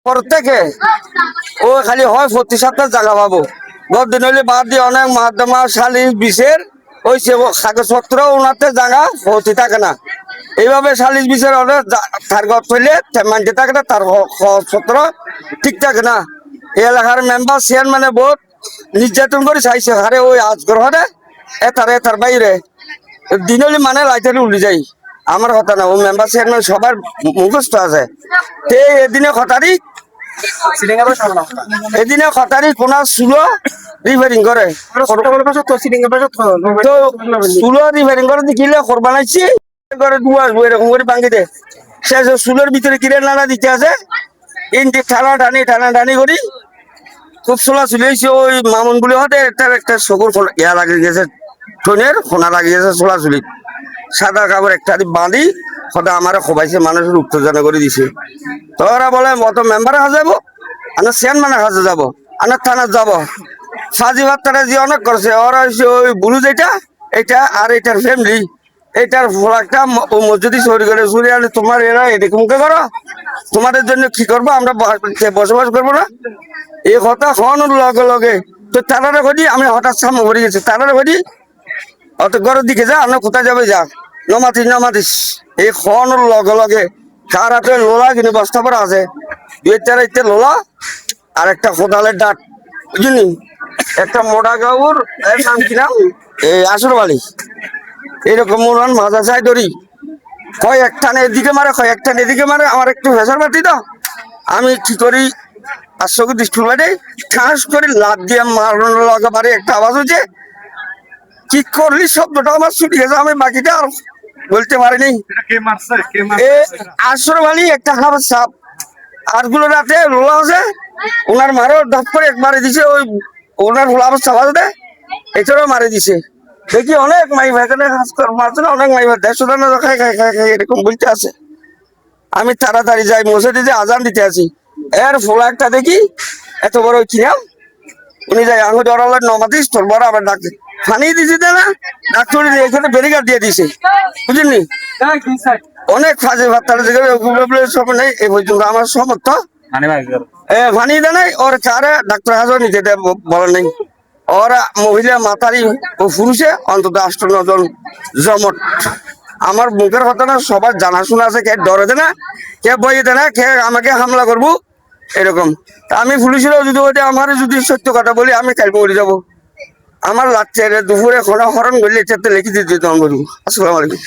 প্রত্যেকে ও খালি হয় প্রতি সপ্তাহ জায়গা পাবো দিন হইলে বাদ দিয়ে অনেক মাধ্যমা সালিশ বিশের ওই কাগজপত্র ওনাতে জায়গা হতে থাকে না। এইভাবে সালিশ বিশের অনেক কাগজ হইলে মানতে থাকে না, তার কাগজপত্র ঠিক থাকে না। এই এলাকার মেম্বার চেয়ারম্যানে বহুত নির্যাতন করে চাইছে, হারে ওই আজগর হরে এটার বাইরে দিন হলে মানে লাইটারে উঠে যাই। আমার কথা না, ও মেম্বার চেয়ারম্যান সবার মুখস্থ আছে। এদিনে খতারি কোন চুলো রিপেয়ারিং করে চুলো রিপেয়ারিং করে দেখিলে খর বানাইছি করে আসবো এরকম করে ভাঙি দে। সে চুলোর ভিতরে কিরে নাড়া দিতে আছে, ইন্টি টানা টানি করি খুব চোলা চুলি হয়েছে। ওই মামুন বলে হতে একটা চকুর ইয়া লাগিয়ে গেছে, টনের খোনা লাগিয়ে গেছে চোলা চুলি। সাদা কাপড় একটা বাঁধি হতে আমার খোবাইছে, মানুষের উত্তেজনা করে দিছে। তো ওরা বলে অত মেম্বারে হাজা যাবো, আমার চেয়ারম্যানের হাজা যাবো, আমার থানার যাবো। সাজি ভাত্তারা যে অনেক করছে, ওরা হচ্ছে ওই বুলু যেটা এটা আর এটার ফ্যামিলি এটার ফ্লাগটা মসজিদে চুরি করে চুরি আনে। তোমার এরা এরকম করো, তোমাদের জন্য কি করবো, আমরা বসবাস করবো না এই কথা খাওয়ানোর লগে লগে। তো তারারে করি আমি হঠাৎ সামনে ভরে গেছি, তারারে করি অত ঘরের দিকে যা, আমরা কোথায় যাবে যা, নমাতিস এই খাওয়ানোর লগে লগে কার হাতে লোলা কিন্তু বস্তা পরা আছে, দুই চারটে লোলা আর একটা কোদালের ডাট বুঝলি। একটা মোটা গাউর এর নাম কি নাম, এই আসর বালি এরকম মন মাজা চাই ধরি কয় একটানে এদিকে মারে, কয় একটানে এদিকে মারে। আমার একটু ভেসার পাতি তো আমি কি করি, আশ্বকে স্কুল বাড়ি ঠাস করে লাভ দিয়ে মারানোর লগে বাড়ি একটা আওয়াজ হচ্ছে, কি করলি শব্দটা আমার ছুটি গেছে, আমি বাকিটা আর বলতে পারিনি। আসর বালি একটা খাবার সাপ আরগুলো রাতে রোলা আছে, ওনার মারো ধাপ করে একবারে দিছে, ওই ওনার রোলা অবস্থা বাজে এছাড়াও মারে দিছে। দেখি অনেক মাই ভাই মারছে না, অনেক মাই ভাই দেড়শো টাকা খাই খাই খাই খাই এরকম বলতে আছে। আমি তাড়াতাড়ি যাই মসজিদে যে আজান দিতে আছি, এর ফোলা একটা দেখি এত বড় কিনাম, উনি যাই আঙুল ডরাল নমাতিস তোর বড় আবার ডাক্তার ফানিয়ে দিছে না, ডাক্তার এখানে ব্যারিকেড দিয়ে দিছে বুঝলি। অনেক ফাঁসে ভাত্তার সব নেই এই পর্যন্ত আমার সমর্থ ফানিয়ে দেয় নাই। ওর কারে ডাক্তার হাজার নিতে বলেন নাই। ওরা মহিলা মাতারি ও পুরুষে অন্তত 8-9 জন জমট। আমার মুখের কথাটা সবার জানাশোনা আছে, কে ডরে দেয় না, কে বইয়ে দেয় না, কে আমাকে হামলা করবো এরকম। আমি পুলিশেরও যদি ওইটা আমার যদি সত্য কথা বলি, আমি কাল মরে যাবো। আমার লাগছে দুপুরে খোলা হরণ করলে লিখে দিতে আসসালামু আলাইকুম।